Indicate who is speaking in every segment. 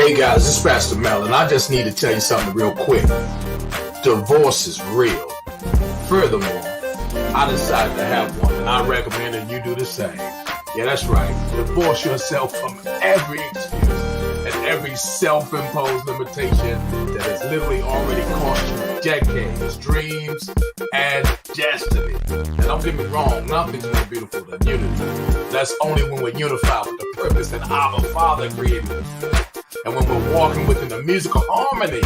Speaker 1: Hey guys, this is Pastor Mel, and I just need to tell you something real quick. Divorce is real. Furthermore, I decided to have one, and I recommend that you do the same. Yeah, that's right. Divorce yourself from every excuse and every self-imposed limitation that has literally already cost you decades, dreams, and destiny. And don't get me wrong, nothing's more beautiful than unity. That's only when we're unified with the purpose that our Father created us. And when we're walking within the musical harmony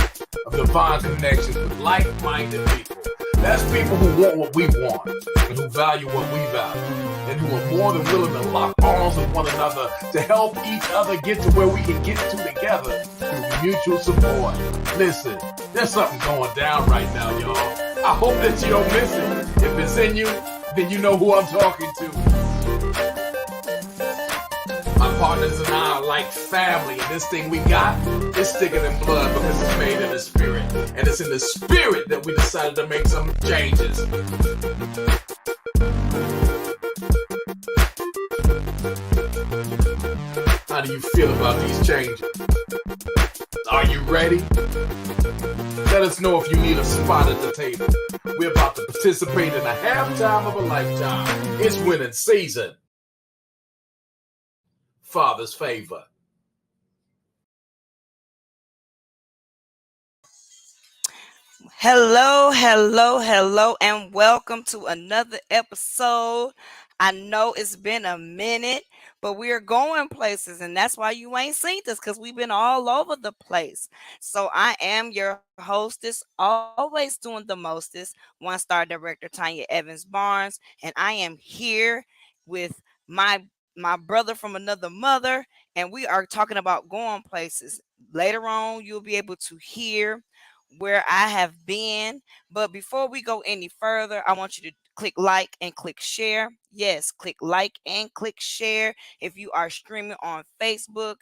Speaker 1: of divine connections with like-minded people. That's people who want what we want and who value what we value and who are more than willing to lock arms with one another to help each other get to where we can get to together through mutual support. Listen, there's something going down right now, y'all. I hope that you don't miss it. If it's in you, then you know who I'm talking to. My partners and I are like family, and this thing we got is thicker than blood because it's made in the spirit. And it's in the spirit that we decided to make some changes. How do you feel about these changes? Are you ready? Let us know if you need a spot at the table. We're about to participate in a halftime of a lifetime. It's winning season. Father's favor.
Speaker 2: Hello, and welcome to another episode. I know it's been a minute, but we're going places, and that's why you ain't seen this, because we've been all over the place. So I am your hostess, always doing the mostest, one-star director Tanya Evans Barnes, and I am here with my brother from another mother, and we are talking about going places. Later on, you'll be able to hear where I have been. But before we go any further, I want you to click like and click share. Yes, click like and click share if you are streaming on Facebook.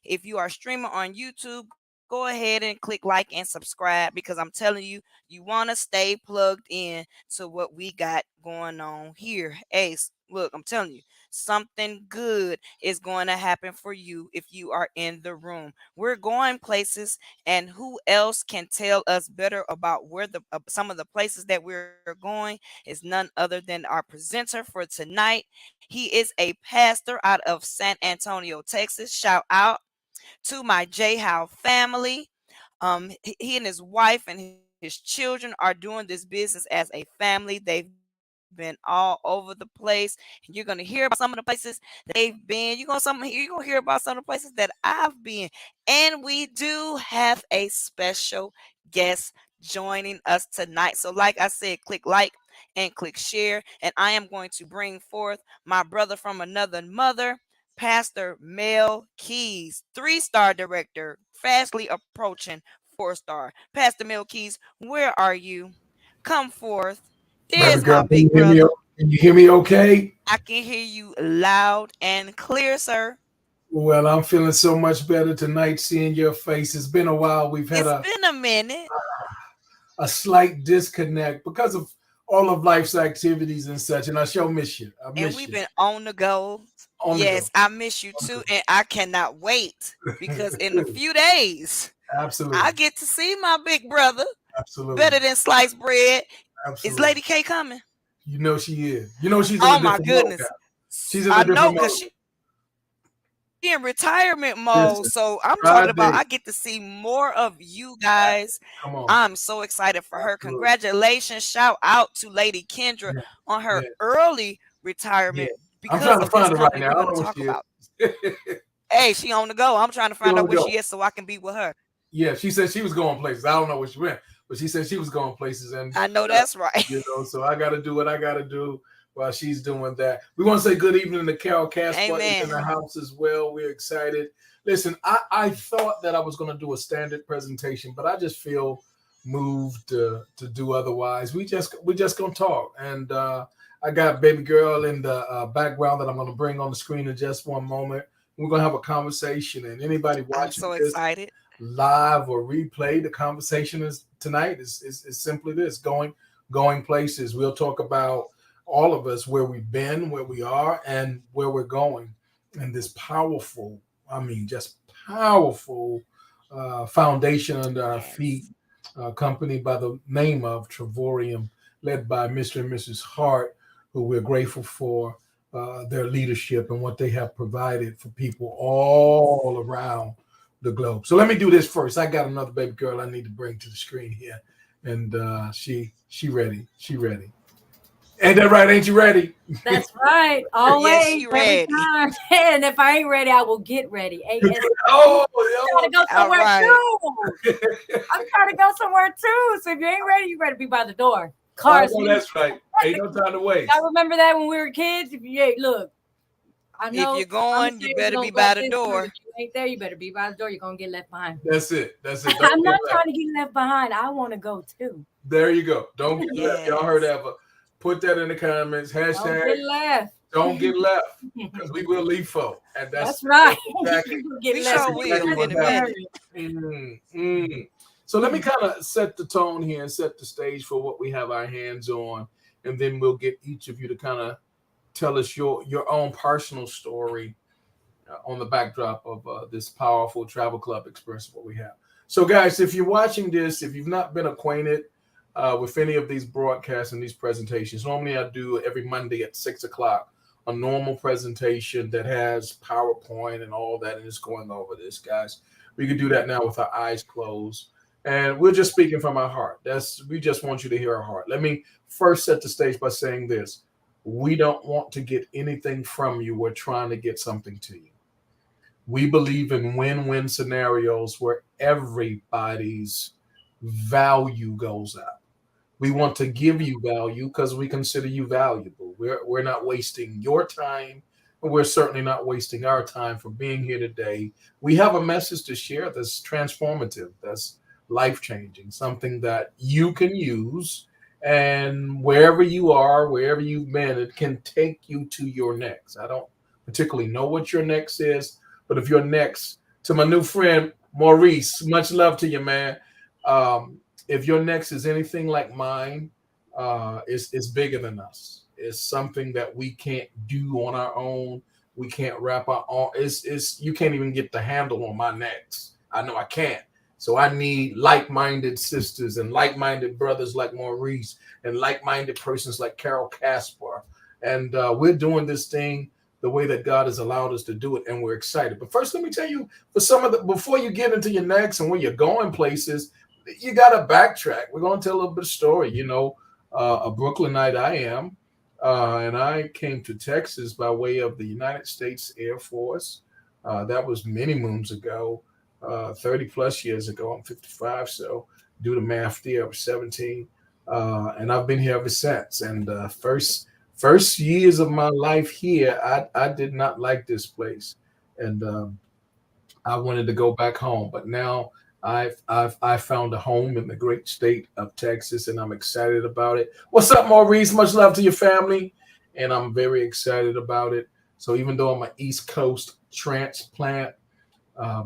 Speaker 2: If you are streaming on YouTube, go ahead and click like and subscribe, because I'm telling you, you want to stay plugged in to what we got going on here. Ace, look, I'm telling you, something good is going to happen for you if you are in the room. We're going places, and who else can tell us better about where some of the places that we're going is none other than our presenter for tonight. He is a pastor out of San Antonio, Texas. Shout out to my J Howe family. He and his wife and his children are doing this business as a family. They've been all over the place, and you're gonna hear about some of the places that they've been. You're gonna hear about some of the places that I've been, and we do have a special guest joining us tonight. So, like I said, click like and click share, and I am going to bring forth my brother from another mother, Pastor Mel Keys, 3-star director, fastly approaching 4-star. Pastor Mel Keys, where are you? Come forth.
Speaker 1: Baby
Speaker 2: There's
Speaker 1: girl,
Speaker 2: my big brother.
Speaker 1: can you hear me okay?
Speaker 2: I can hear you loud and clear, sir.
Speaker 1: Well, I'm feeling so much better tonight seeing your face. It's been a while. We've had
Speaker 2: It's been a minute.
Speaker 1: a slight disconnect because of all of life's activities and such, and I sure miss you. I
Speaker 2: And
Speaker 1: miss
Speaker 2: we've
Speaker 1: you.
Speaker 2: been on the go.
Speaker 1: On the go.
Speaker 2: Yes, I miss you too. And I cannot wait, because in a few days,
Speaker 1: Absolutely.
Speaker 2: I get to see my big brother.
Speaker 1: Absolutely.
Speaker 2: Better than sliced bread.
Speaker 1: Absolutely.
Speaker 2: Is Lady K coming?
Speaker 1: You know she is. You know she's in
Speaker 2: Oh
Speaker 1: a
Speaker 2: my
Speaker 1: different
Speaker 2: goodness.
Speaker 1: mode. She's in a
Speaker 2: I
Speaker 1: different
Speaker 2: know,
Speaker 1: mode.
Speaker 2: because she in retirement mode.
Speaker 1: Listen,
Speaker 2: So I'm
Speaker 1: Friday.
Speaker 2: talking about I get to see more of you guys.
Speaker 1: Come on.
Speaker 2: I'm so excited for her.
Speaker 1: Absolutely.
Speaker 2: Congratulations. Shout out to Lady Kendra on her early retirement.
Speaker 1: I'm trying to find her right now.
Speaker 2: We're going to talk about. Hey, she on the go. I'm trying to find out where she is so I can be with her.
Speaker 1: Yeah, she said she was going places. I don't know where she went, but she said she was going places, and
Speaker 2: I know that's right.
Speaker 1: You know, so I got to do what I got to do while she's doing that. We want to say good evening to Carol Casper in the house as well. We're excited. Listen, I thought that I was going to do a standard presentation, but I just feel moved to do otherwise. We just gonna talk, and I got baby girl in the background that I'm going to bring on the screen in just one moment. We're going to have a conversation, and anybody watching
Speaker 2: I'm so excited.
Speaker 1: Live or replay, the conversation tonight is simply this: going places. We'll talk about all of us, where we've been, where we are, and where we're going, and this powerful, just powerful foundation under our feet,
Speaker 2: Yes.
Speaker 1: a company by the name of Travorium, led by Mr. and Mrs. Hart, who we're grateful for their leadership and what they have provided for people all around the globe. So let me do this first. I got another baby girl I need to bring to the screen here, and she ready. She ready. Ain't that right? Ain't you ready?
Speaker 3: That's right. Always.
Speaker 2: Yes, she
Speaker 3: Every
Speaker 2: ready.
Speaker 3: time. And if I ain't ready, I will get ready.
Speaker 1: Oh,
Speaker 3: I'm trying to go
Speaker 2: All
Speaker 3: somewhere
Speaker 2: right.
Speaker 3: too. I'm trying to go somewhere too. So if you ain't ready, you better be by the door.
Speaker 1: oh,
Speaker 3: Cars.
Speaker 1: no, that's right. Ain't no time to waste.
Speaker 3: I remember that when we were kids. If you look, I know
Speaker 2: If you're going, you
Speaker 3: serious,
Speaker 2: better
Speaker 3: don't
Speaker 2: be
Speaker 3: go
Speaker 2: by the
Speaker 3: this way.
Speaker 2: door.
Speaker 3: If you ain't there, you better be by the door. You're gonna get left behind.
Speaker 1: That's it. That's it.
Speaker 3: I'm
Speaker 1: Don't get
Speaker 3: not
Speaker 1: left.
Speaker 3: trying to get left behind. I want to go too.
Speaker 1: There you go. Don't get left. Y'all heard
Speaker 2: Yes.
Speaker 1: that. But put that in the comments.
Speaker 3: Don't
Speaker 1: Hashtag
Speaker 3: get left.
Speaker 1: don't get left because we will leave folk. And
Speaker 3: That's right.
Speaker 1: exactly.
Speaker 3: You get
Speaker 2: We
Speaker 3: left.
Speaker 2: sure
Speaker 3: You
Speaker 2: will
Speaker 3: get
Speaker 2: in a
Speaker 3: left.
Speaker 1: So let me kind of set the tone here and set the stage for what we have our hands on, and then we'll get each of you to kind of tell us your own personal story on the backdrop of this powerful travel club experience. What we have. So, guys, if you're watching this, if you've not been acquainted with any of these broadcasts and these presentations, normally I do every Monday at 6:00 a normal presentation that has PowerPoint and all that, and it's going over this, guys. We can do that now with our eyes closed, and we're just speaking from our heart. We just want you to hear our heart. Let me first set the stage by saying this: we don't want to get anything from you. We're trying to get something to you. We believe in win-win scenarios where everybody's value goes up. We want to give you value because we consider you valuable. We're not wasting your time, and we're certainly not wasting our time for being here today. We have a message to share that's transformative, that's life-changing, something that you can use, and wherever you are, wherever you've been, it can take you to your next. I don't particularly know what your next is, but if you're next, to my new friend Maurice, much love to you, man. If your next is anything like mine, it's bigger than us. It's something that we can't do on our own. We can't wrap our own. It's you can't even get the handle on my next. I know I can't. So I need like-minded sisters and like-minded brothers like Maurice and like-minded persons like Carol Casper. And we're doing this thing the way that God has allowed us to do it, and we're excited. But first, let me tell you, before you get into your next and when you're going places, you got to backtrack. We're going to tell a little bit of story. You know, a Brooklynite I am, and I came to Texas by way of the United States Air Force. That was many moons ago, 30 plus years ago. I'm 55, so do the math there. I was 17, and I've been here ever since. And first years of my life here, I did not like this place, and I wanted to go back home. But now I found a home in the great state of Texas, and I'm excited about it. What's up, Maurice? Much love to your family, and I'm very excited about it. So even though I'm an East Coast transplant,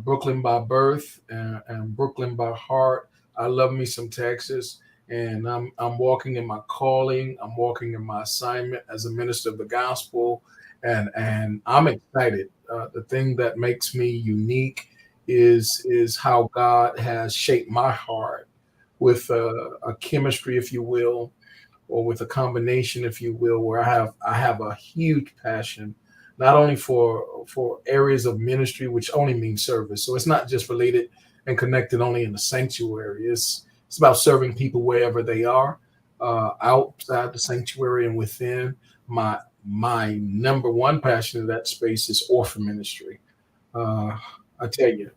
Speaker 1: Brooklyn by birth and Brooklyn by heart, I love me some Texas, and I'm walking in my calling. I'm walking in my assignment as a minister of the gospel, and I'm excited. The thing that makes me unique is how God has shaped my heart with a chemistry, if you will, or with a combination, if you will, where I have a huge passion, not only for areas of ministry, which only means service. So it's not just related and connected only in the sanctuary. It's about serving people wherever they are, outside the sanctuary and within. My number one passion in that space is orphan ministry. I tell you,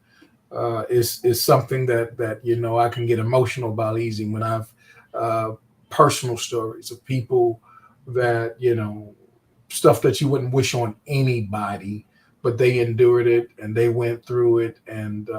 Speaker 1: is something that you know I can get emotional about easy when I've personal stories of people that stuff that you wouldn't wish on anybody, but they endured it and they went through it, and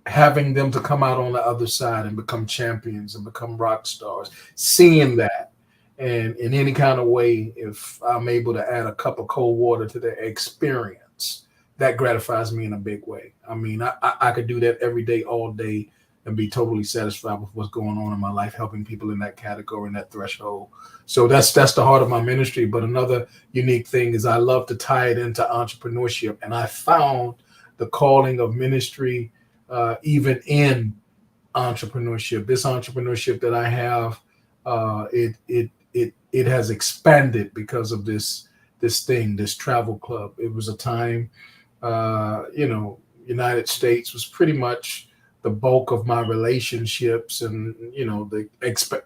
Speaker 1: having them to come out on the other side and become champions and become rock stars, seeing that. And in any kind of way, if I'm able to add a cup of cold water to their experience, that gratifies me in a big way. I mean, I could do that every day, all day, and be totally satisfied with what's going on in my life, helping people in that category and that threshold. So that's the heart of my ministry. But another unique thing is I love to tie it into entrepreneurship. And I found the calling of ministry even in entrepreneurship. This entrepreneurship that I have, it has expanded because of this thing, this travel club. It was a time, United States was pretty much the bulk of my relationships, and the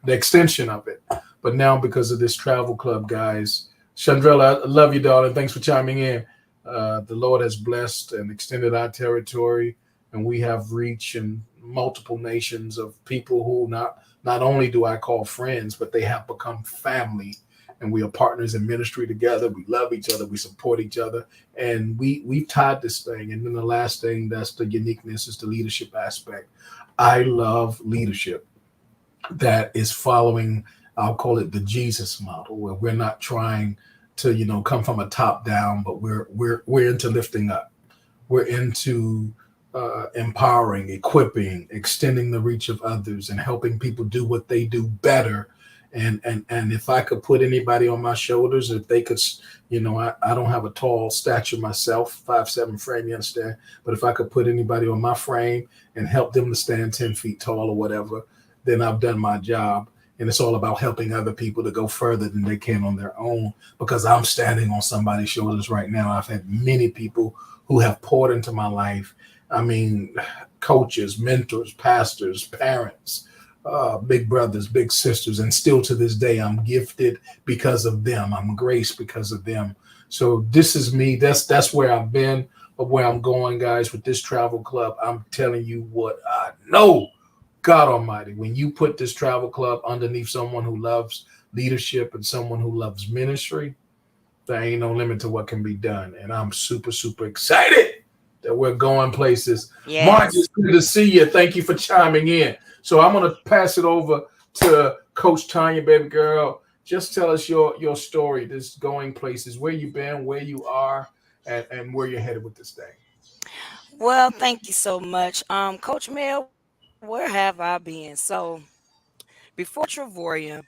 Speaker 1: extension of it. But now, because of this travel club, guys, Chandrella, I love you, darling. Thanks for chiming in. The Lord has blessed and extended our territory, and we have reach in multiple nations of people who not only do I call friends, but they have become family, and we are partners in ministry together. We love each other, we support each other, and we've tied this thing. And then the last thing that's the uniqueness is the leadership aspect. I love leadership that is following, I'll call it the Jesus model, where we're not trying to come from a top down, but we're into lifting up. We're into empowering, equipping, extending the reach of others, and helping people do what they do better. And if I could put anybody on my shoulders, if they could, I don't have a tall stature myself, 5'7" frame, you understand? But if I could put anybody on my frame and help them to stand 10 feet tall or whatever, then I've done my job. And it's all about helping other people to go further than they can on their own, because I'm standing on somebody's shoulders right now. I've had many people who have poured into my life. I mean, coaches, mentors, pastors, parents, big brothers, big sisters, and still to this day, I'm gifted because of them. I'm graced because of them. So this is me. That's where I've been, but where I'm going, guys, with this travel club. I'm telling you what I know. God Almighty, when you put this travel club underneath someone who loves leadership and someone who loves ministry, there ain't no limit to what can be done. And I'm super, super excited that we're going places. Mark,
Speaker 2: Yes.
Speaker 1: it's good to see you. Thank you for chiming in. So I'm going to pass it over to Coach Tanya, baby girl. Just tell us your story, this going places, where you've been, where you are, and where you're headed with this thing.
Speaker 2: Well, thank you so much. Coach Mel, where have I been? So before Travorium,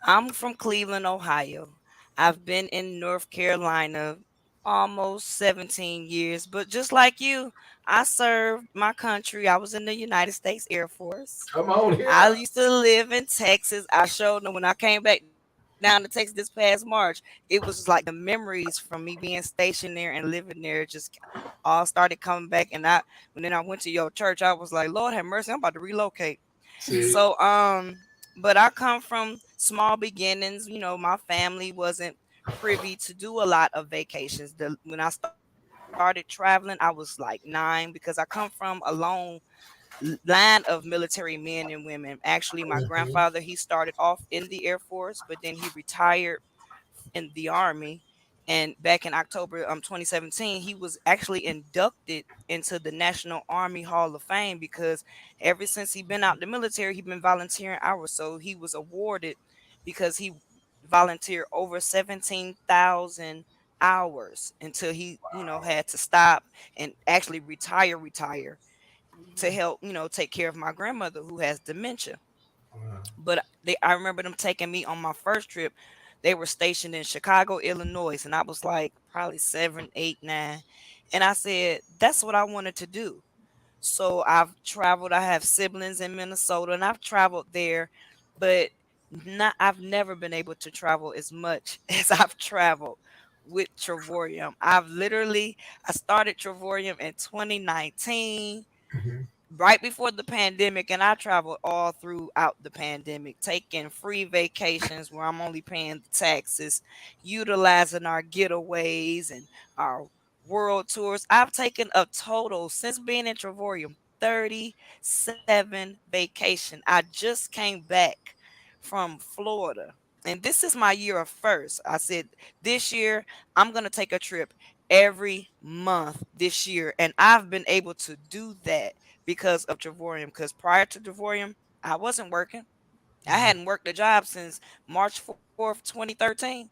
Speaker 2: I'm from Cleveland, Ohio. I've been in North Carolina almost 17 years, but just like you, I served my country. I was in the United States Air Force.
Speaker 1: Come on
Speaker 2: I
Speaker 1: here.
Speaker 2: used to live in Texas. I showed them when I came back down to Texas this past March. It was just like the memories from me being stationed there and living there just all started coming back. And when then I went to your church, I was like, Lord have mercy, I'm about to relocate.
Speaker 1: See,
Speaker 2: But I come from small beginnings. My family wasn't privy to do a lot of vacations. When I started traveling, I was like 9 because I come from a long line of military men and women. Actually, my grandfather, he started off in the Air Force, but then he retired in the Army. And back in October 2017, he was actually inducted into the National Army Hall of Fame because ever since he been out the military, he been volunteering hours. So he was awarded because he volunteered over 17,000 hours until he, had to stop and actually retire to help, take care of my grandmother who has dementia. But I remember them taking me on my first trip. They were stationed in Chicago, Illinois, and I was like probably 7, 8, 9. And I said, that's what I wanted to do. So I've traveled. I have siblings in Minnesota, and I've traveled there, but I've never been able to travel as much as I've traveled with Travorium. I started Travorium in 2019,
Speaker 1: Mhm.
Speaker 2: right before the pandemic, and I traveled all throughout the pandemic, taking free vacations where I'm only paying the taxes, utilizing our getaways and our world tours. I've taken a total since being in Travorium 37 vacation. I just came back from Florida. And this is my year of first. I said this year I'm going to take a trip every month this year, and I've been able to do that because of Travorium. Because prior to Travorium, I wasn't working. I hadn't worked a job since March 4th, 2013,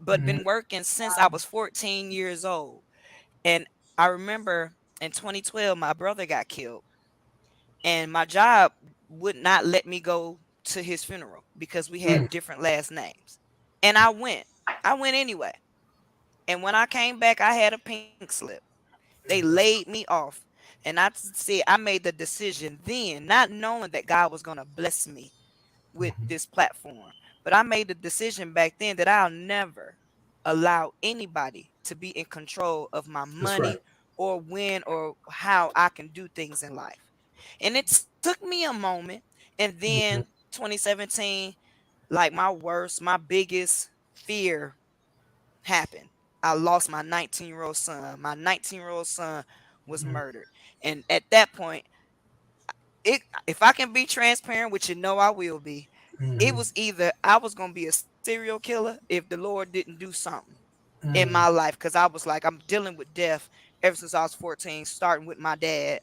Speaker 2: but been
Speaker 1: Mhm.
Speaker 2: working since I was 14 years old. And I remember in 2012, my brother got killed, and my job would not let me go to his funeral because we
Speaker 1: Mm.
Speaker 2: had different last names. And I went. I went anyway. And when I came back, I had a pink slip. They laid me off. And I made the decision then, not knowing that God was going to bless me with
Speaker 1: Mhm.
Speaker 2: this platform. But I made the decision back then that I'll never allow anybody to be in control of my
Speaker 1: That's right.
Speaker 2: money or when or how I can do things in life. And it took me a moment. And then
Speaker 1: Mhm.
Speaker 2: 2017, like my biggest fear happened. I lost my 19-year-old son. My 19-year-old son was
Speaker 1: Mhm.
Speaker 2: murdered. And at that point, if I can be transparent, which I will be, it
Speaker 1: Mhm.
Speaker 2: was either I was gonna be a serial killer if the Lord didn't do something in my
Speaker 1: Mhm.
Speaker 2: life, because I was like, I'm dealing with death ever since I was 14, starting with my dad.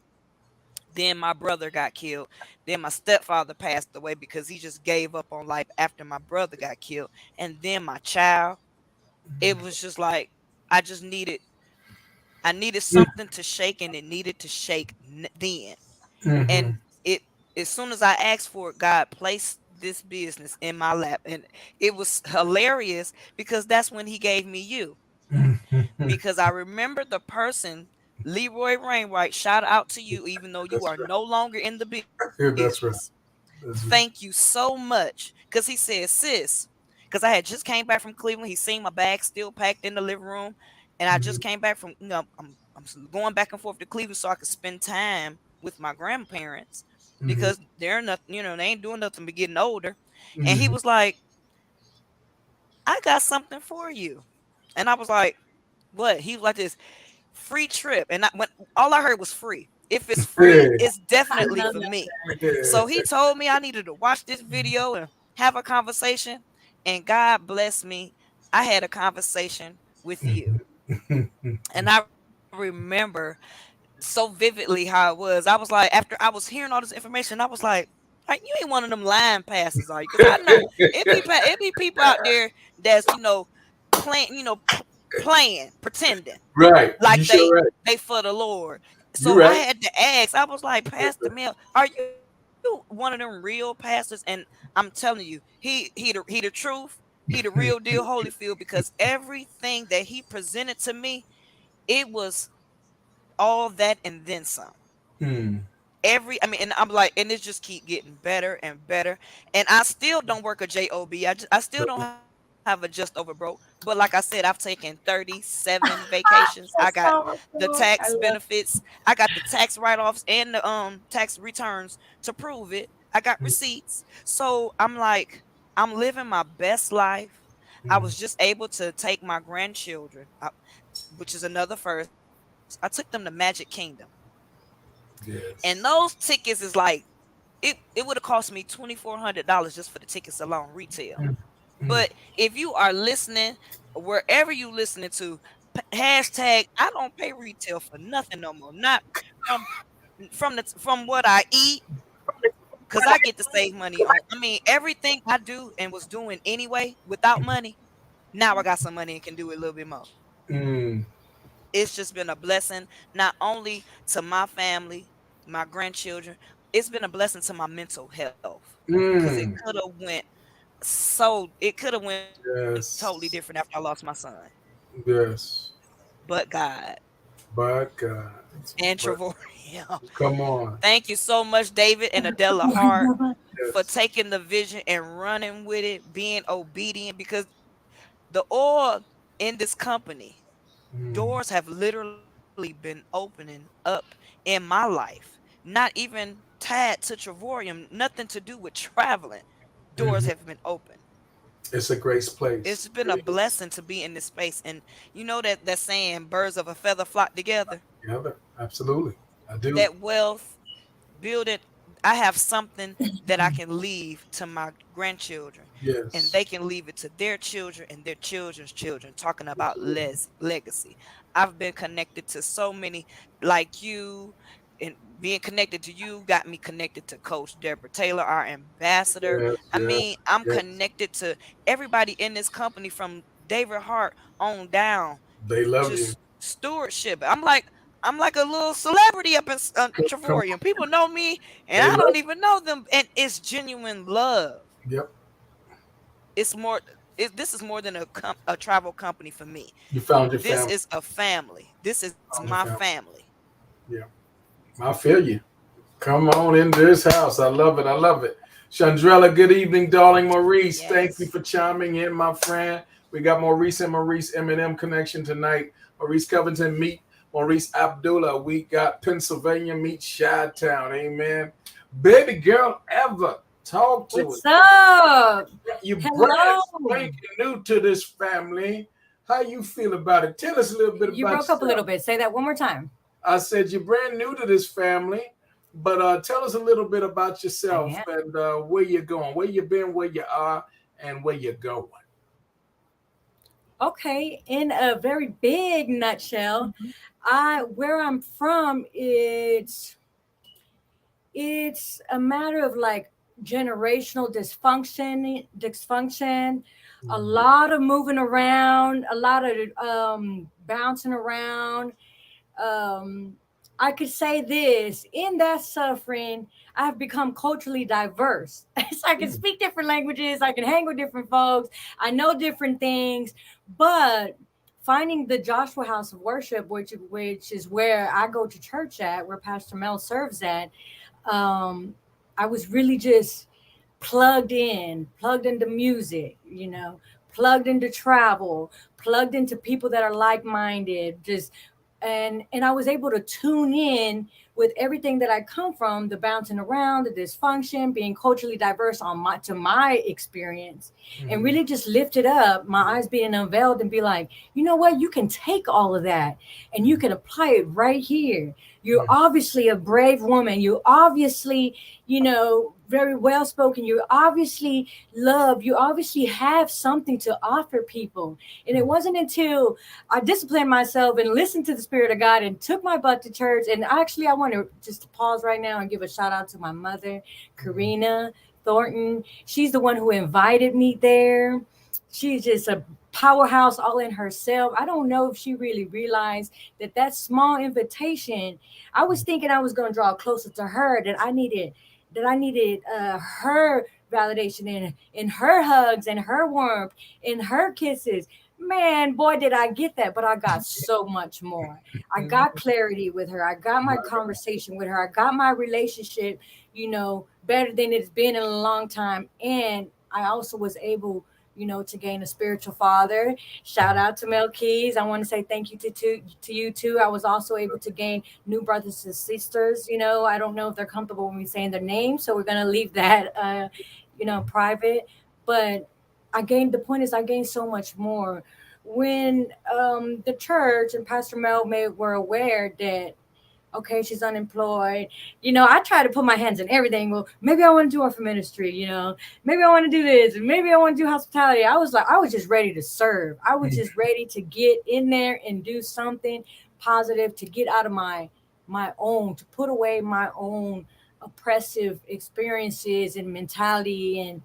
Speaker 2: Then my brother got killed. Then my stepfather passed away because he just gave up on life after my brother got killed. And then my child, it was just like I just I needed something to shake, and it needed to shake then. And
Speaker 1: Mhm.
Speaker 2: it as soon as I asked for it, God placed this business in my lap. And it was hilarious because that's when he gave me you.
Speaker 1: Mhm.
Speaker 2: Because I remember the person, Leroy Rainwright, shout out to you, even though you
Speaker 1: That's
Speaker 2: are
Speaker 1: right.
Speaker 2: no longer in the
Speaker 1: Yeah,
Speaker 2: business.
Speaker 1: that's right. That's right.
Speaker 2: Thank you so much. Because he said, sis, because I had just came back from Cleveland. He seen my bag still packed in the living room. And I just
Speaker 1: Mhm.
Speaker 2: came back from, going back and forth to Cleveland so I could spend time with my grandparents
Speaker 1: Mhm.
Speaker 2: because they're not, they ain't doing nothing but getting older. And he
Speaker 1: Mhm.
Speaker 2: was like, I got something for you. And I was like, what? He was like, this free trip. And when all I heard was free. If it's free,
Speaker 1: Yeah.
Speaker 2: it's
Speaker 3: I
Speaker 2: definitely
Speaker 3: love
Speaker 2: for
Speaker 3: that.
Speaker 2: me. So
Speaker 1: Yeah.
Speaker 2: he told me I needed to watch this video and have a conversation. And God bless me. I had a conversation with you.
Speaker 1: Mhm.
Speaker 2: And I remember so vividly how it was. I was like, after I was hearing all this information, I was like, you ain't one of them lying passes, are you? Because I know it be people out there that's playing, playing, pretending
Speaker 1: Right. You
Speaker 2: like
Speaker 1: sure right.
Speaker 2: they for the Lord.
Speaker 1: You're
Speaker 2: So I
Speaker 1: right.
Speaker 2: had to ask. I was like, Pastor Mel, are you one of them real pastors? And I'm telling you, he the truth, he the real deal, Holyfield, because everything that he presented to me, it was all that and then some.
Speaker 1: Hmm.
Speaker 2: And I'm like, and it just keep getting better and better. And I still don't work a job. I still don't have a just over broke. But like I said, I've taken 37 vacations. I got
Speaker 3: That's so
Speaker 2: the
Speaker 3: cool.
Speaker 2: tax
Speaker 3: I love
Speaker 2: benefits. I got the tax write-offs and the tax returns to prove it. I got receipts. So I'm like, I'm living my best life. I
Speaker 1: Hmm.
Speaker 2: was just able to take my grandchildren, which is another first. I took them to Magic Kingdom. And those
Speaker 1: Yes.
Speaker 2: tickets is like it would have cost me $2,400 just for the tickets alone, retail.
Speaker 1: Hmm. Hmm.
Speaker 2: But if you are listening, wherever you listening to, hashtag I don't pay retail for nothing no more. Not from from what I eat, because I get to save money on. I mean, everything I do and was doing anyway without money. Now I got some money and can do it a little bit more.
Speaker 1: Hmm.
Speaker 2: It's just been a blessing, not only to my family, my grandchildren. It's been a blessing to my mental health because
Speaker 1: Hmm.
Speaker 2: it could have went totally different after I
Speaker 1: Yes.
Speaker 2: lost my son.
Speaker 1: Yes.
Speaker 2: But God
Speaker 1: But God.
Speaker 2: and
Speaker 1: But
Speaker 2: Trevorium.
Speaker 1: come on.
Speaker 2: Thank you so much, David and Adela Hart, for
Speaker 1: Yes.
Speaker 2: taking the vision and running with it, being obedient, because the oil in this company,
Speaker 1: Hmm.
Speaker 2: doors have literally been opening up in my life. Not even tied to Trevorium, nothing to do with traveling. Doors
Speaker 1: Hmm.
Speaker 2: have been open.
Speaker 1: It's a grace place.
Speaker 2: It's been a
Speaker 1: It is.
Speaker 2: blessing to be in this space. And you know that saying, birds of a feather flock together?
Speaker 1: Yeah, absolutely. I do.
Speaker 2: That wealth, build it. I have something that I can leave to my grandchildren, and
Speaker 1: Yes.
Speaker 2: they can leave it to their children and their children's children. Talking about legacy, I've been connected to so many like you, and being connected to you got me connected to Coach Deborah Taylor, our ambassador.
Speaker 1: Yes.
Speaker 2: I
Speaker 1: Yes.
Speaker 2: mean, I'm
Speaker 1: Yes.
Speaker 2: connected to everybody in this company from David Hart on down,
Speaker 1: They love you.
Speaker 2: just stewardship. I'm like a little celebrity up in
Speaker 1: Come
Speaker 2: Trevorium.
Speaker 1: on.
Speaker 2: People know me, and
Speaker 1: They
Speaker 2: I
Speaker 1: love
Speaker 2: don't even know them. And it's genuine love.
Speaker 1: you. Yep.
Speaker 2: It's more. This is more than a travel company for me.
Speaker 1: You found your
Speaker 2: This
Speaker 1: family.
Speaker 2: is a family. This is
Speaker 1: Found
Speaker 2: my
Speaker 1: your family.
Speaker 2: family.
Speaker 1: Yeah. I feel you. Come on in this house. I love it. I love it. Chandrella, good evening, darling. Maurice, thank you
Speaker 2: Yes.
Speaker 1: for chiming in, my friend. We got Maurice and Maurice M&M connection tonight. Maurice Covington meet Maurice Abdullah. We got Pennsylvania meet Chi-Town. Amen. Baby girl ever. Talk to us.
Speaker 3: What's up?
Speaker 1: You brand
Speaker 3: Hello.
Speaker 1: spanking new to this family. How you feel about it? Tell us a little bit
Speaker 3: You
Speaker 1: about
Speaker 3: broke up a little
Speaker 1: yourself.
Speaker 3: bit. Say that one more time.
Speaker 1: I said you're brand new to this family, but tell us a little bit about yourself
Speaker 3: Yeah.
Speaker 1: and where you're going, where you've been, where you are, and where you're going.
Speaker 3: Okay. In a very big nutshell, where I'm from, it's a matter of like generational dysfunction, a lot of moving around, a lot of bouncing around. um I could say this: in that suffering, I've become culturally diverse. So I can speak different languages, I can hang with different folks, I know different things. But finding the Joshua House of Worship, which is where I go to church at, where Pastor Mel serves at, um, I was really just plugged into music, plugged into travel, plugged into people that are like-minded, just and I was able to tune in with everything that I come from, the bouncing around, the dysfunction, being culturally diverse on my experience, and really just lift it up, my eyes being unveiled, and be like, you know what, you can take all of that and you can apply it right here. You're obviously a brave woman. You obviously, very well spoken. You obviously love. You obviously have something to offer people. And it wasn't until I disciplined myself and listened to the Spirit of God and took my butt to church. And actually, I want to just pause right now and give a shout out to my mother, Karina Thornton. She's the one who invited me there. She's just a powerhouse all in herself. I don't know if she really realized that small invitation, I was thinking I was going to draw closer to her, that I needed her validation in her hugs and her warmth, in her kisses. Man, boy, did I get that, but I got so much more. I got clarity with her. I got my conversation with her. I got my relationship, better than it's been in a long time. And I also was able, to gain a spiritual father. Shout out to Mel Keys. I want to say thank you to you too. I was also able to gain new brothers and sisters. I don't know if they're comfortable with me saying their names, so we're gonna leave that, private. But the point is, I gained so much more when the church and Pastor Mel were aware that, okay, she's unemployed. I try to put my hands in everything. Well, maybe I want to do it for ministry, maybe I want to do this, and maybe I want to do hospitality. I was just ready to serve. I was just ready to get in there and do something positive, to get out of my own, to put away my own oppressive experiences and mentality, and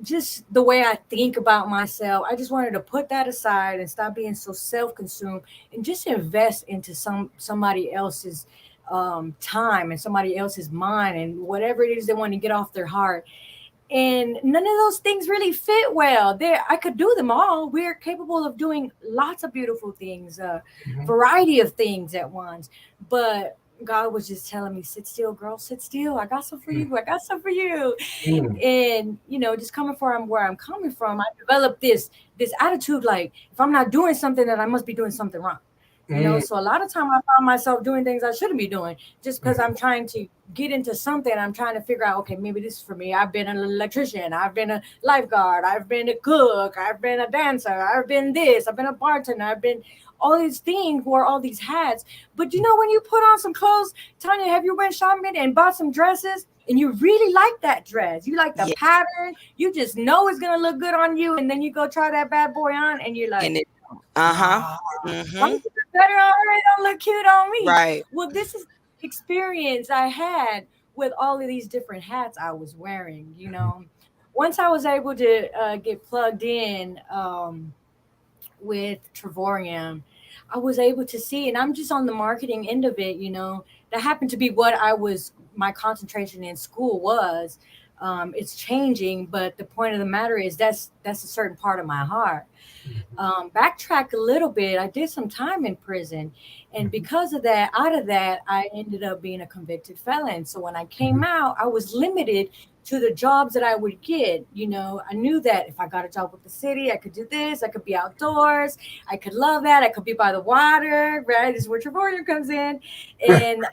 Speaker 3: just the way I think about myself. I just wanted to put that aside and stop being so self-consumed and just invest into somebody else's time and somebody else's mind and whatever it is they want to get off their heart. And none of those things really fit well. There, I could do them all. We're capable of doing lots of beautiful things, variety of things at once. But God was just telling me, sit still, girl, sit still. I got some for you. I got some for you. And just coming from where I'm coming from, I developed this attitude, like, if I'm not doing something, then I must be doing something wrong. So a lot of time I found myself doing things I shouldn't be doing, just because I'm trying to get into something. I'm trying to figure out, okay, maybe this is for me. I've been an electrician, I've been a lifeguard, I've been a cook, I've been a dancer, I've been this, I've been a bartender, I've been all these things, wore all these hats. But when you put on some clothes, Tanya, have you went shopping and bought some dresses, and you really like that dress, you like the pattern, you just know it's gonna look good on you, and then you go try that bad boy on, and you're like,
Speaker 2: And it,
Speaker 3: why is it better on her? It don't look cute on me.
Speaker 2: right.
Speaker 3: Well, this is the experience I had with all of these different hats I was wearing. Once I was able to get plugged in with Trevorium, I was able to see, and I'm just on the marketing end of it. That happened to be what my concentration in school was. It's changing, but the point of the matter is that's a certain part of my heart. Backtrack a little bit. I did some time in prison, and because of that, out of that, I ended up being a convicted felon. So when I came out, I was limited to the jobs that I would get. You know, I knew that if I got a job with the city, I could do this. I could be outdoors. I could love that. I could be by the water. Right, this is where Trevor comes in, and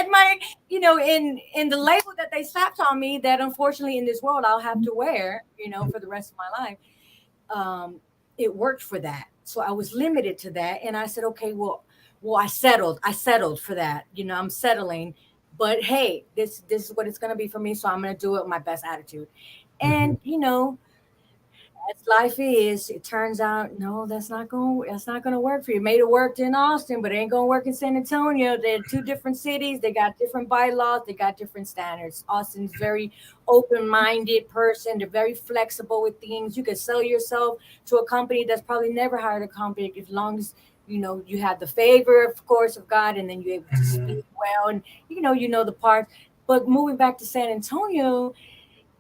Speaker 3: and my, you know, in the label that they slapped on me, that unfortunately in this world I'll have to wear, you know, for the rest of my life. It worked for that. So I was limited to that. And I said, okay, well, I settled for that. You know, I'm settling, but hey, this is what it's going to be for me. So I'm going to do it with my best attitude. And, you know, as life is, it turns out, no, that's not going to work for you. Made it worked in Austin, but it ain't going to work in San Antonio. They're two different cities. They got different bylaws. They got different standards. Austin's very open-minded person. They're very flexible with things. You can sell yourself to a company that's probably never hired a company, as long as, you know, you have the favor, of course, of God, and then you're able to speak well, and you know the parts. But moving back to San Antonio,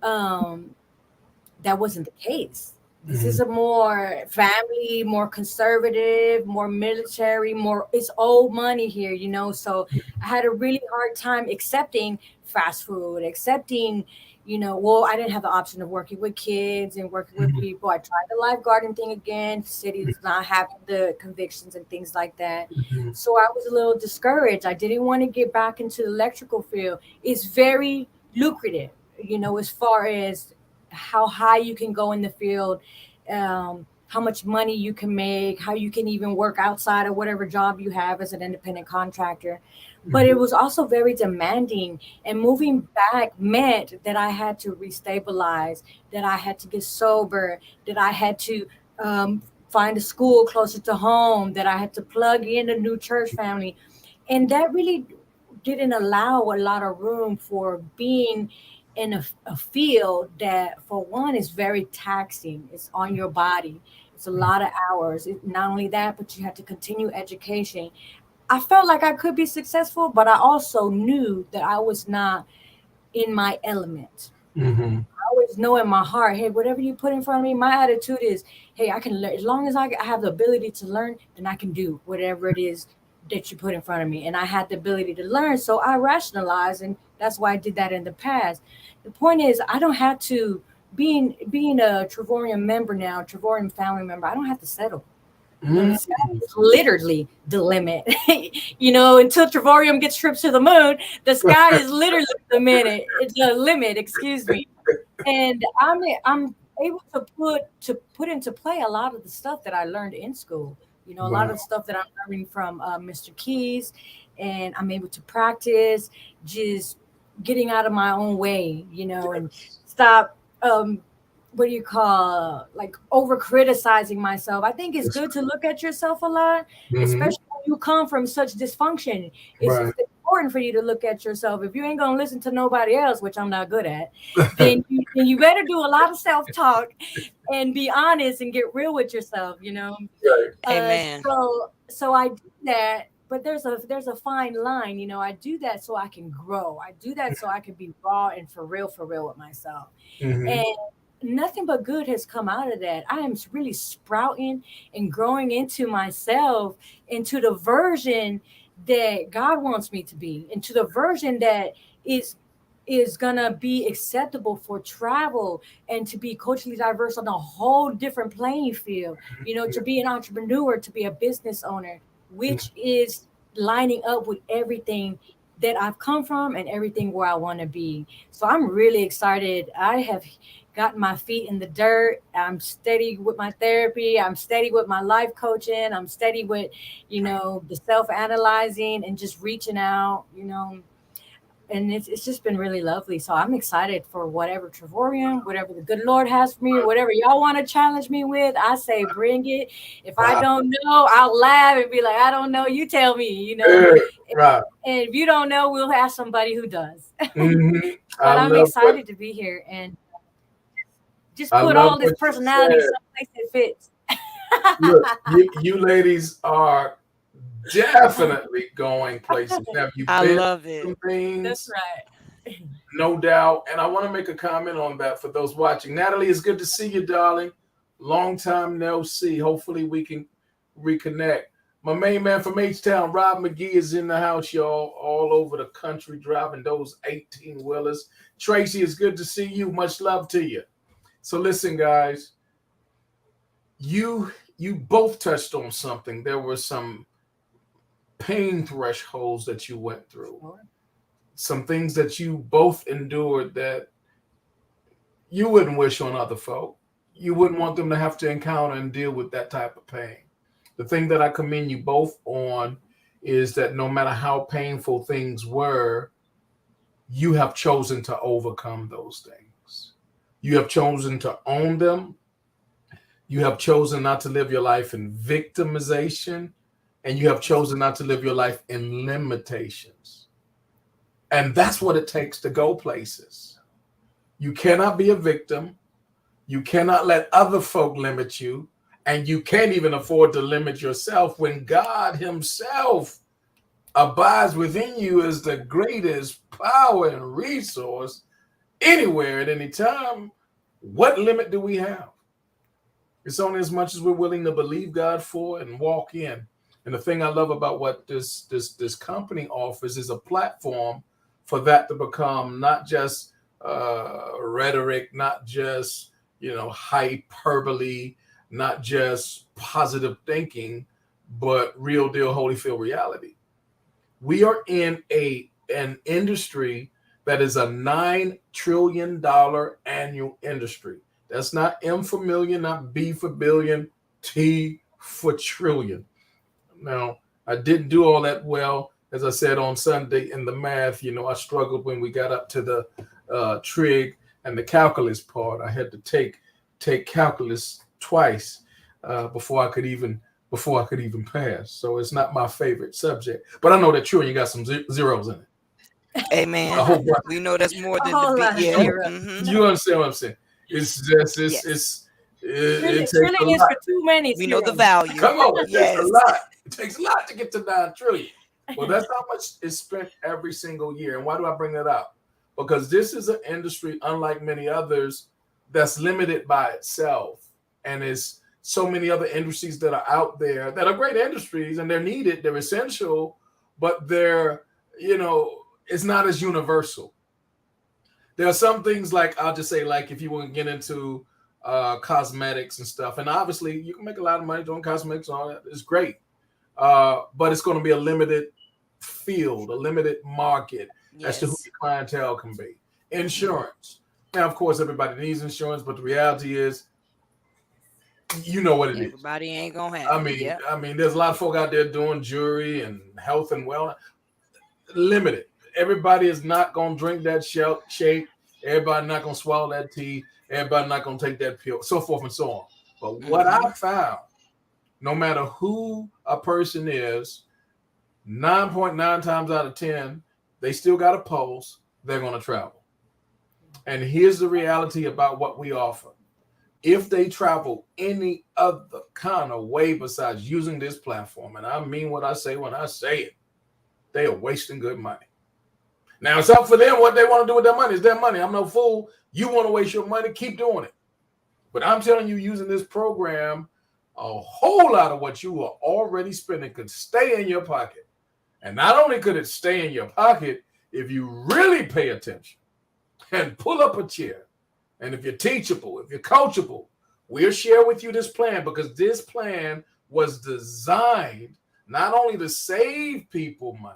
Speaker 3: that wasn't the case. This is a more family, more conservative, more military, more, it's old money here, you know. So I had a really hard time accepting fast food, accepting, you know, well, I didn't have the option of working with kids and working with people. I tried the lifeguarding thing again. The city does not have the convictions and things like that. So I was a little discouraged. I didn't want to get back into the electrical field. It's very lucrative, you know, as far as how high you can go in the field, how much money you can make, how you can even work outside of whatever job you have as an independent contractor. But it was also very demanding. And moving back meant that I had to restabilize, that I had to get sober, that I had to find a school closer to home, that I had to plug in a new church family. And that really didn't allow a lot of room for being in a field that, for one, is very taxing. It's on your body. It's a lot of hours. Not only that, but you have to continue education. I felt like I could be successful, but I also knew that I was not in my element. I always know in my heart, hey, whatever you put in front of me, my attitude is, hey, I can learn. As long as I have the ability to learn, then I can do whatever it is that you put in front of me. And I had the ability to learn. So I rationalized, and that's why I did that in the past. The point is, I don't have to, being a Trevorian member now, Trevorian family member, I don't have to settle. The sky is literally the limit. You know, until Trevorium gets trips to the moon, the sky is literally the minute. It's the limit, excuse me. And I'm able to put into play a lot of the stuff that I learned in school. You know, a lot of the stuff that I'm learning from Mr. Keys, and I'm able to practice just getting out of my own way, you know, and stop what do you call, like, over criticizing myself. I think it's good to look at yourself a lot, especially when you come from such dysfunction. It's important for you to look at yourself. If you ain't gonna listen to nobody else, which I'm not good at, then you better do a lot of self-talk and be honest and get real with yourself, you know.
Speaker 2: Amen.
Speaker 3: So I do that, but there's a fine line, you know. I do that so I can grow. I do that so I can be raw and for real with myself. And nothing but good has come out of that. I am really sprouting and growing into myself, into the version that God wants me to be, into the version that is gonna be acceptable for travel and to be culturally diverse on a whole different playing field, you know, to be an entrepreneur, to be a business owner, which is lining up with everything that I've come from and everything where I want to be. So I'm really excited. I have gotten my feet in the dirt. I'm steady with my therapy. I'm steady with my life coaching. I'm steady with, you know, the self-analyzing and just reaching out, you know. And it's just been really lovely. So I'm excited for whatever Trevorium, whatever the good Lord has for me, whatever y'all want to challenge me with. I say bring it. If I don't know, I'll laugh and be like, I don't know. You tell me, you know. And if you don't know, we'll have somebody who does. But I'm excited to be here and just put all this personality someplace that fits.
Speaker 1: Look, you ladies are definitely going places. Have you
Speaker 2: I
Speaker 1: been
Speaker 2: love
Speaker 1: to
Speaker 2: it.
Speaker 1: some things?
Speaker 3: That's right.
Speaker 1: No doubt. And I want to make a comment on that for those watching. Natalie, it's good to see you, darling. Long time no see. Hopefully we can reconnect. My main man from H-Town, Rob McGee, is in the house, y'all, all over the country driving those 18-wheelers. Tracy, it's good to see you. Much love to you. So listen, guys, you both touched on something. There were some pain thresholds that you went through. Some things that you both endured that you wouldn't wish on other folk. You wouldn't want them to have to encounter and deal with that type of pain. The thing that I commend you both on is that no matter how painful things were, you have chosen to overcome those things. You have chosen to own them. You have chosen not to live your life in victimization, and you have chosen not to live your life in limitations. And that's what it takes to go places. You cannot be a victim. You cannot let other folk limit you. And you can't even afford to limit yourself when God himself abides within you as the greatest power and resource anywhere at any time. What limit do we have? It's only as much as we're willing to believe God for and walk in. And the thing I love about what this company offers is a platform for that to become not just rhetoric, not just hyperbole, not just positive thinking, but real deal Holyfield reality. We are in an industry that is a $9 trillion annual industry. That's not M for million, not B for billion, T for trillion. Now, I didn't do all that well. As I said on Sunday in the math, I struggled when we got up to the trig and the calculus part. I had to take calculus twice before I could even pass. So it's not my favorite subject. But I know that trillion got some zeros in it.
Speaker 2: Amen. We know that's more than the big. Yeah.
Speaker 1: Mm-hmm. You understand what I'm saying? It's just it takes a lot.
Speaker 3: For too many.
Speaker 2: We know the value.
Speaker 1: Come on, it takes a lot. It takes a lot to get to 9 trillion. Well, that's how much is spent every single year. And why do I bring that up? Because this is an industry, unlike many others, that's limited by itself. And it's so many other industries that are out there that are great industries and they're needed, they're essential, but they're, it's not as universal. There are some things like, I'll just say, like if you want to get into cosmetics and stuff, and obviously you can make a lot of money doing cosmetics and all that. It's great. But it's going to be a limited field, a limited market as to who your clientele can be. Insurance. Now, of course, everybody needs insurance, but the reality is, you know what it is.
Speaker 2: Everybody ain't going to have it.
Speaker 1: I mean, there's a lot of folk out there doing jewelry and health and wellness. Limited. Everybody is not going to drink that shake. Everybody not going to swallow that tea. Everybody not going to take that pill, so forth and so on. But what I found, no matter who a person is, 9.9 times out of 10, they still got a pulse. They're going to travel. And here's the reality about what we offer. If they travel any other kind of way besides using this platform, and I mean what I say when I say it, they are wasting good money. Now, it's up for them what they want to do with their money. It's their money. I'm no fool. You want to waste your money, keep doing it. But I'm telling you, using this program, a whole lot of what you are already spending could stay in your pocket. And not only could it stay in your pocket, if you really pay attention and pull up a chair, and if you're teachable, if you're coachable, we'll share with you this plan, because this plan was designed not only to save people money,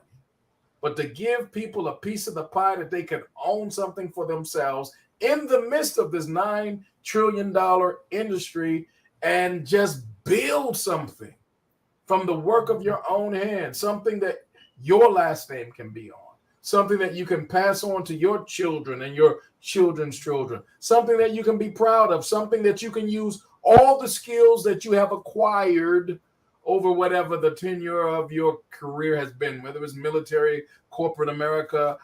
Speaker 1: but to give people a piece of the pie that they can own something for themselves in the midst of this $9 trillion industry and just build something from the work of your own hand, something that your last name can be on, something that you can pass on to your children and your children's children, something that you can be proud of, something that you can use all the skills that you have acquired over whatever the tenure of your career has been, whether it's military, corporate America,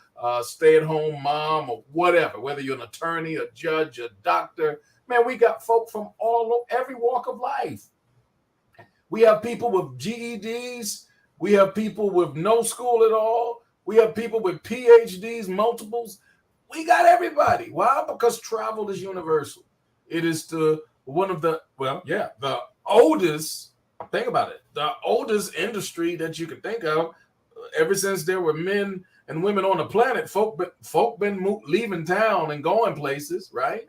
Speaker 1: stay-at-home mom, or whatever, whether you're an attorney, a judge, a doctor. Man, we got folk from every walk of life. We have people with GEDs. We have people with no school at all. We have people with PhDs, multiples. We got everybody. Why? Because travel is universal. It is the oldest. Think about it. The oldest industry that you could think of. Ever since there were men and women on the planet, folk been leaving town and going places, right?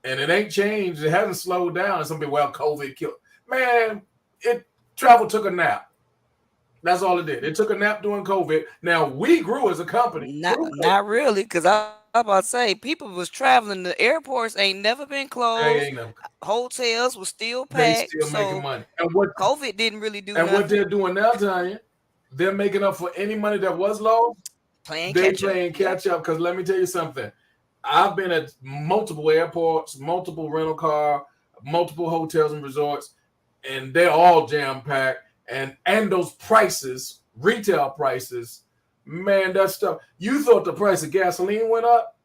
Speaker 1: And it ain't changed. It hasn't slowed down. And some people, COVID killed. Man, travel took a nap. That's all it did. It took a nap during COVID. Now we grew as a company.
Speaker 2: Not really, because I'm about to say people was traveling. The airports ain't never been closed. Hotels were still packed.
Speaker 1: They still making money.
Speaker 2: And what COVID didn't really do.
Speaker 1: And
Speaker 2: nothing.
Speaker 1: what they're doing now, Tanya, they're making up for any money that was lost. Playing catch up. Because let me tell you something. I've been at multiple airports, multiple rental car, multiple hotels and resorts, and they're all jam packed. And those prices, retail prices, man, that stuff. You thought the price of gasoline went up?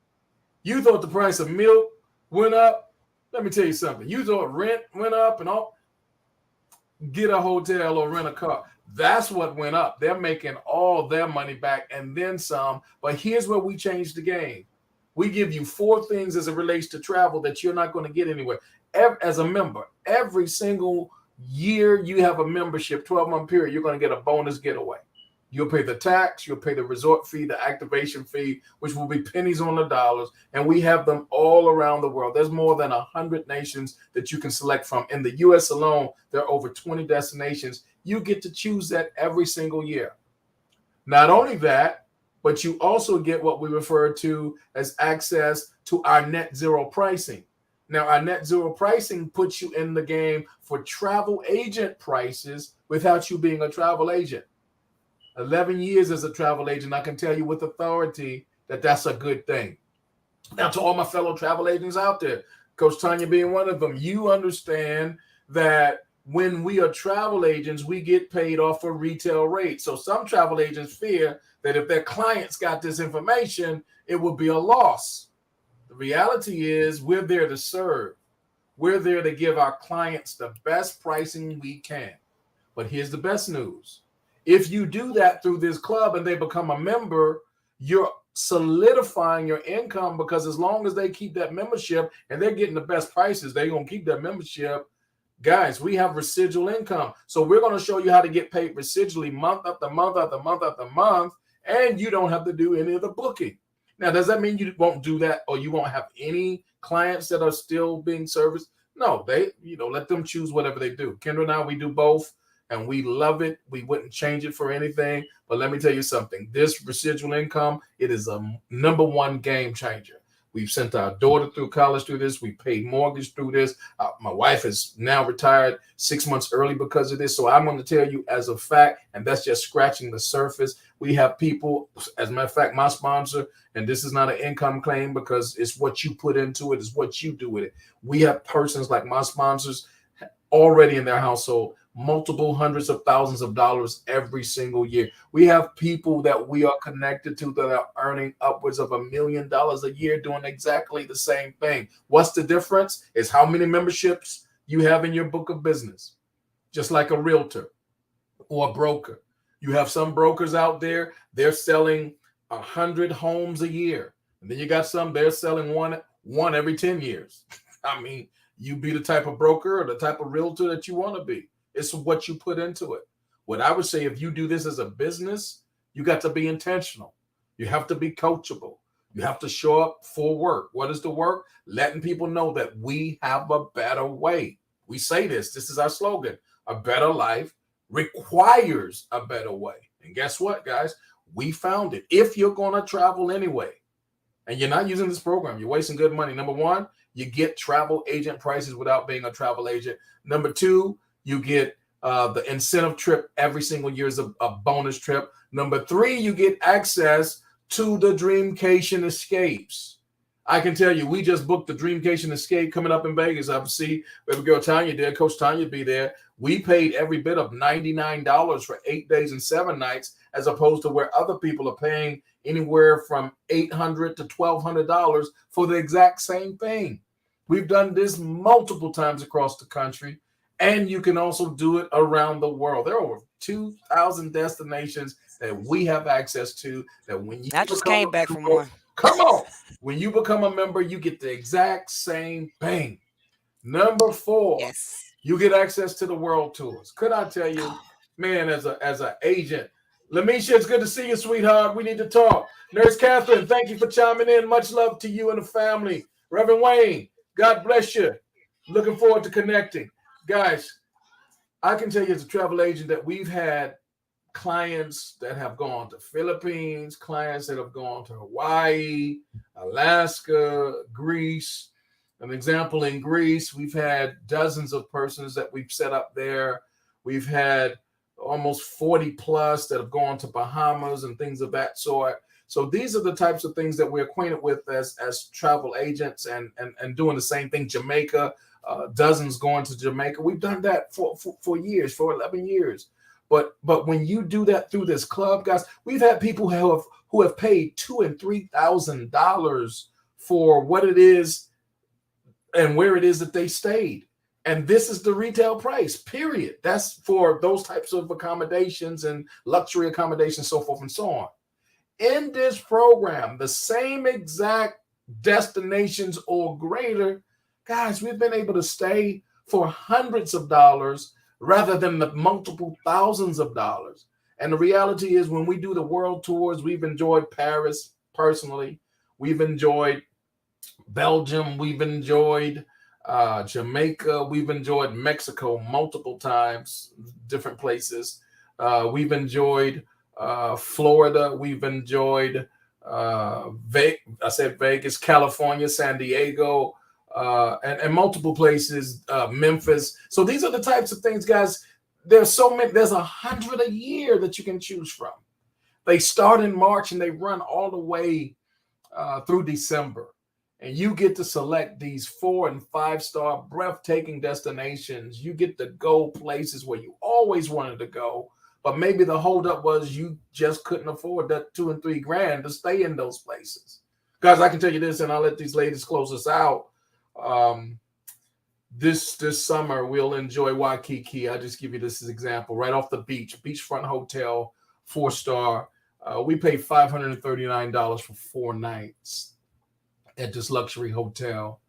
Speaker 1: You thought the price of milk went up? Let me tell you something. You thought rent went up and all? Get a hotel or rent a car. That's what went up. They're making all their money back and then some. But here's where we changed the game. We give you 4 things as it relates to travel that you're not going to get anywhere. As a member, every single year you have a membership, 12-month period, you're going to get a bonus getaway. You'll pay the tax, you'll pay the resort fee, the activation fee, which will be pennies on the dollars. And we have them all around the world. There's more than 100 nations that you can select from. In the U.S. alone, there are over 20 destinations. You get to choose that every single year. Not only that, but you also get what we refer to as access to our net zero pricing. Now, our net zero pricing puts you in the game for travel agent prices without you being a travel agent. 11 years as a travel agent, I can tell you with authority that that's a good thing. Now, to all my fellow travel agents out there, Coach Tanya being one of them, you understand that when we are travel agents, we get paid off a retail rate. So some travel agents fear that if their clients got this information, it would be a loss. The reality is we're there to serve. We're there to give our clients the best pricing we can. But here's the best news. If you do that through this club and they become a member, you're solidifying your income, because as long as they keep that membership and they're getting the best prices, they're going to keep that membership. Guys, we have residual income. So we're going to show you how to get paid residually month after month after month after month, and you don't have to do any of the booking. Now, does that mean you won't do that or you won't have any clients that are still being serviced? No, let them choose whatever they do. Kendra and I, we do both, and we love it. We wouldn't change it for anything. But let me tell you something. This residual income, it is a number one game changer. We've sent our daughter through college through this. We paid mortgage through this. My wife is now retired 6 months early because of this. So I'm going to tell you as a fact, and that's just scratching the surface. We have people, as a matter of fact, my sponsor, and this is not an income claim because it's what you put into it, it's what you do with it. We have persons like my sponsors already in their household, multiple hundreds of thousands of dollars every single year. We have people that we are connected to that are earning upwards of $1 million a year doing exactly the same thing. What's the difference? Is how many memberships you have in your book of business. Just like a realtor or a broker. You have some brokers out there, they're selling 100 homes a year. And then you got some, they're selling one every 10 years. I mean, you be the type of broker or the type of realtor that you want to be. It's what you put into it. What I would say, if you do this as a business, you got to be intentional. You have to be coachable. You have to show up for work. What is the work? Letting people know that we have a better way. We say this is our slogan. A better life requires a better way. And guess what, guys? We found it. If you're going to travel anyway, and you're not using this program, you're wasting good money. Number one, you get travel agent prices without being a travel agent. Number two, you get the incentive trip every single year is a bonus trip. Number three, you get access to the Dreamcation Escapes. I can tell you, we just booked the Dreamcation Escape coming up in Vegas. I see baby girl Tanya there, Coach Tanya be there. We paid every bit of $99 for 8 days and 7 nights, as opposed to where other people are paying anywhere from $800 to $1,200 for the exact same thing. We've done this multiple times across the country. And you can also do it around the world. There are over 2,000 destinations that we have access to. That when you
Speaker 2: I just came back from one.
Speaker 1: Come on. When you become a member, you get the exact same thing. Number 4,
Speaker 2: Yes.
Speaker 1: you get access to the world tours. Could I tell you, man, as an agent, Lamisha, it's good to see you, sweetheart. We need to talk. Nurse Catherine, thank you for chiming in. Much love to you and the family. Reverend Wayne, God bless you. Looking forward to connecting. Guys, I can tell you as a travel agent that we've had clients that have gone to Philippines, clients that have gone to Hawaii, Alaska, Greece. An example in Greece, we've had dozens of persons that we've set up there. We've had almost 40 plus that have gone to Bahamas and things of that sort. So these are the types of things that we're acquainted with as travel agents, and doing the same thing. Jamaica, dozens going to Jamaica. We've done that for years, for 11 years. But when you do that through this club, guys, we've had people who have paid $2,000 and $3,000 for what it is and where it is that they stayed. And this is the retail price, period. That's for those types of accommodations and luxury accommodations, so forth and so on. In this program, the same exact destinations or greater, guys, we've been able to stay for hundreds of dollars rather than the multiple thousands of dollars. And the reality is, when we do the world tours, we've enjoyed Paris personally. We've enjoyed Belgium. We've enjoyed Jamaica. We've enjoyed Mexico multiple times, different places. We've enjoyed Florida. We've enjoyed Vegas, California, San Diego, and multiple places, Memphis. So these are the types of things, guys. There's so many. There's 100 a year that you can choose from. They start in March and they run all the way through December. And you get to select these 4- and 5-star breathtaking destinations. You get to go places where you always wanted to go, but maybe the holdup was you just couldn't afford that $2,000 and $3,000 to stay in those places. Guys, I can tell you this, and I'll let these ladies close us out. This summer we'll enjoy Waikiki. I'll just give you this as an example. Right off the beach, beachfront hotel, 4-star. We paid $539 for 4 nights at this luxury hotel.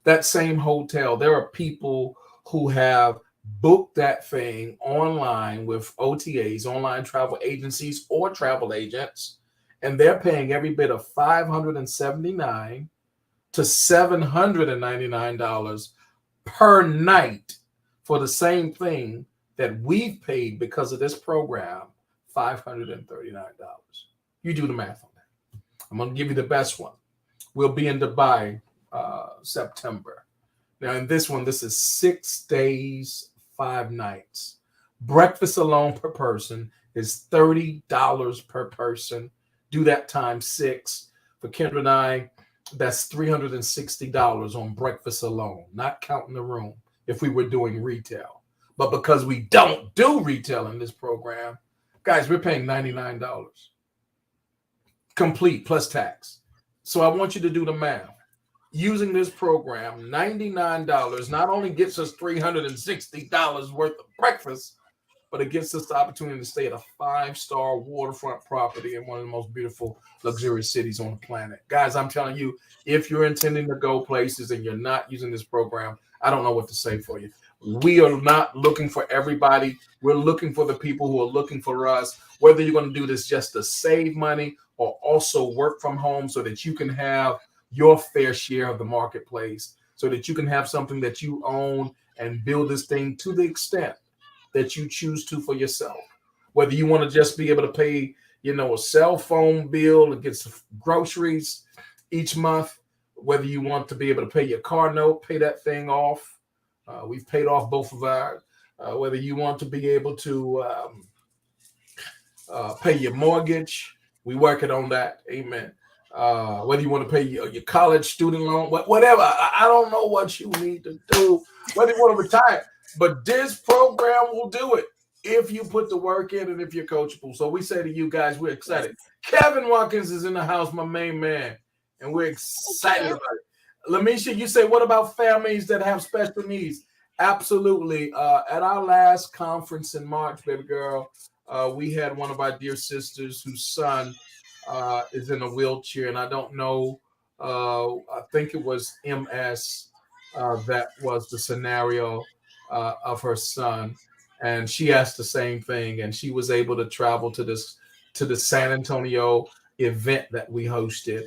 Speaker 1: That same hotel, there are people who have booked that thing online with OTAs, online travel agencies or travel agents, and they're paying every bit of $579 to $799 per night for the same thing that we've paid because of this program, $539. You do the math on that. I'm going to give you the best one. We'll be in Dubai September. Now, in this one, this is 6 days, 5 nights. Breakfast alone per person is $30 per person. Do that times 6. For Kendra and I, that's $360 on breakfast alone, not counting the room if we were doing retail. But because we don't do retail in this program, guys, we're paying $99. Complete plus tax. So I want you to do the math. Using this program, $99 not only gets us $360 worth of breakfast, but it gives us the opportunity to stay at a 5-star waterfront property in one of the most beautiful, luxurious cities on the planet. Guys, I'm telling you, if you're intending to go places and you're not using this program, I don't know what to say for you. We are not looking for everybody. We're looking for the people who are looking for us, whether you're going to do this just to save money or also work from home so that you can have your fair share of the marketplace, so that you can have something that you own and build this thing to the extent that you choose to for yourself. Whether you want to just be able to pay, a cell phone bill and get some groceries each month, whether you want to be able to pay your car note, pay that thing off. We've paid off both of ours. Whether you want to be able to pay your mortgage, we working on that. Amen. Whether you want to pay your college student loan, whatever. I don't know what you need to do, whether you want to retire. But this program will do it if you put the work in and if you're coachable. So we say to you guys, we're excited. Kevin Watkins is in the house, my main man, and we're excited about it. Lamisha, you say, what about families that have special needs? Absolutely. At our last conference in March, baby girl, we had one of our dear sisters whose son is in a wheelchair, and I don't know. I think it was MS that was the scenario of her son, and she asked the same thing, and she was able to travel to the San Antonio event that we hosted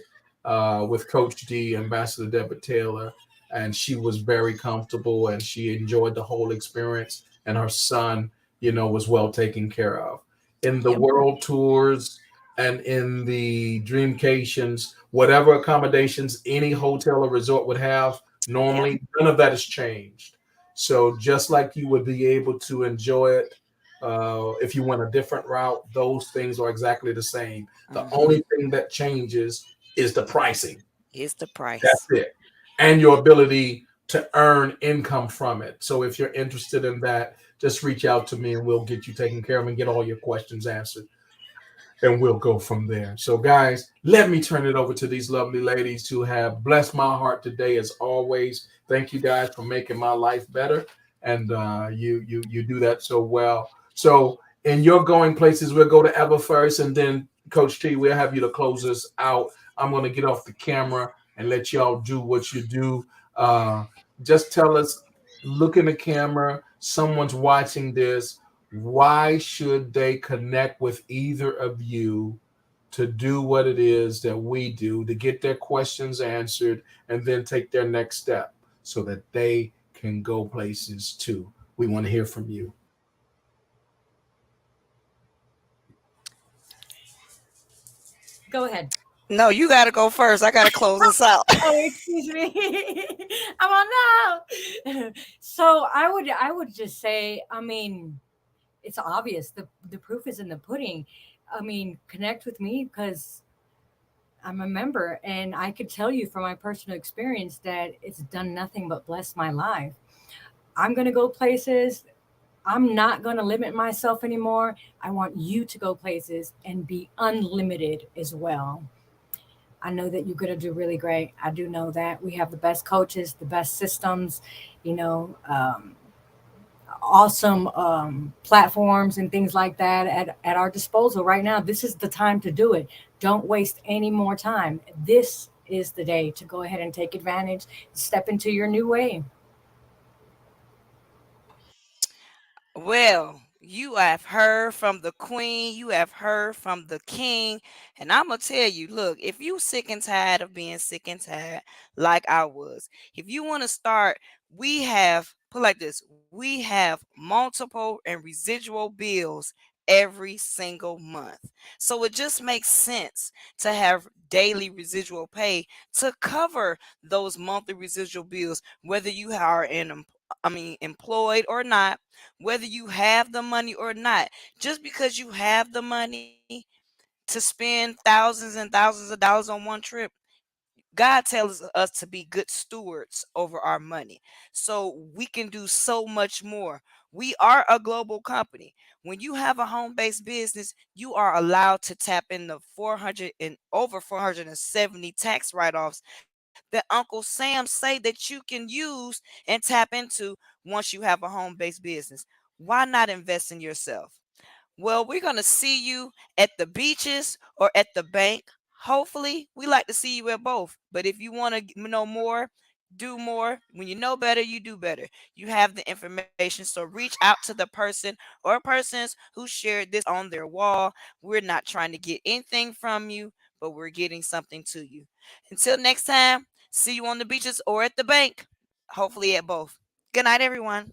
Speaker 1: with Coach D, Ambassador Deborah Taylor, and she was very comfortable and she enjoyed the whole experience, and her son, was well taken care of. In the
Speaker 2: Yep.
Speaker 1: world tours and in the dreamcations, whatever accommodations any hotel or resort would have,
Speaker 2: Yep.
Speaker 1: normally none of that has changed. So just like you would be able to enjoy it if you went a different route, those things are exactly the same. The
Speaker 2: Hmm.
Speaker 1: only thing that changes is the pricing.
Speaker 2: Is the
Speaker 1: That's
Speaker 2: price.
Speaker 1: it. And your ability to earn income from it. So if you're interested in that, just reach out to me and we'll get you taken care of and get all your questions answered. And we'll go from there. So, guys, let me turn it over to these lovely ladies who have blessed my heart today, as always. Thank you guys for making my life better, and you do that so well. So, in your going places, we'll go to Eva first, and then Coach T, we'll have you to close us out. I'm going to get off the camera and let y'all do what you do. Uh, just tell us, look in the camera. Someone's watching this. Why should they connect with either of you to do what it is that we do, to get their questions answered and then take their next step so that they can go places too? We want to hear from you.
Speaker 3: Go ahead.
Speaker 2: No, you got to go first. I got to close us out.
Speaker 3: Oh, excuse me. I'm on now. So I would just say, I mean, it's obvious. The proof is in the pudding. I mean, connect with me because I'm a member, and I could tell you from my personal experience that it's done nothing but bless my life. I'm gonna go places. I'm not going to limit myself anymore. I want you to go places and be unlimited as well. I know that you're going to do really great. I do know that we have the best coaches, the best systems, you know, awesome platforms and things like that at our disposal right now. This is the time to do it. Don't waste any more time. This is the day to go ahead and take advantage, step into your new way.
Speaker 2: Well, you have heard from the queen, you have heard from the king, and I'm gonna tell you, look, if you sick and tired of being sick and tired like I was, if you want to start, we have put like this, we have multiple and residual bills every single month. So it just makes sense to have daily residual pay to cover those monthly residual bills, whether you are employed or not, whether you have the money or not. Just because you have the money to spend thousands and thousands of dollars on one trip, God tells us to be good stewards over our money. So we can do so much more. We are a global company. When you have a home-based business, you are allowed to tap in the 400 and over 470 tax write-offs that Uncle Sam say that you can use and tap into once you have a home-based business. Why not invest in yourself? Well, we're going to see you at the beaches or at the bank. Hopefully, we like to see you at both. But if you want to know more, do more. When you know better, you do better. You have the information. So reach out to the person or persons who shared this on their wall. We're not trying to get anything from you, but we're getting something to you. Until next time, see you on the beaches or at the bank. Hopefully, at both. Good night, everyone.